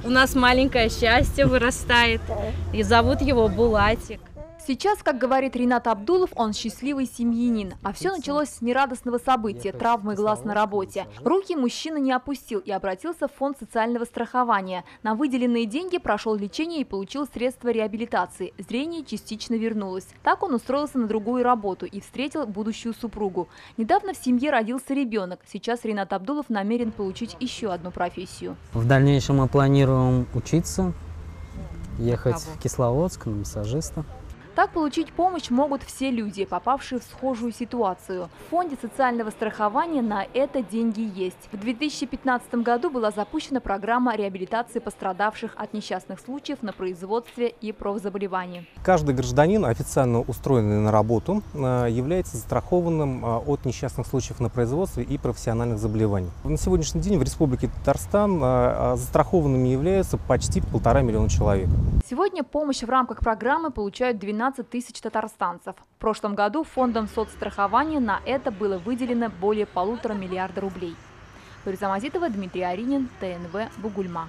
У нас маленькое счастье вырастает, и зовут его Булатик. Сейчас, как говорит Ринат Абдулов, он счастливый семьянин. А все началось с нерадостного события – травмы глаз на работе. Руки мужчина не опустил и обратился в фонд социального страхования. На выделенные деньги прошел лечение и получил средства реабилитации. Зрение частично вернулось. Так он устроился на другую работу и встретил будущую супругу. Недавно в семье родился ребенок. Сейчас Ринат Абдулов намерен получить еще одну профессию. В дальнейшем мы планируем учиться, ехать в Кисловодск на массажиста. Так получить помощь могут все люди, попавшие в схожую ситуацию. В фонде социального страхования на это деньги есть. В 2015 году была запущена программа реабилитации пострадавших от несчастных случаев на производстве и профзаболеваний. Каждый гражданин, официально устроенный на работу, является застрахованным от несчастных случаев на производстве и профессиональных заболеваний. На сегодняшний день в Республике Татарстан застрахованными являются почти 1,5 миллиона человек. Сегодня помощь в рамках программы получают 12 тысяч татарстанцев. В прошлом году фондом соцстрахования на это было выделено более 1,5 миллиарда рублей. Фариза Мазитова, Дмитрий Аринин, ТНВ, Бугульма.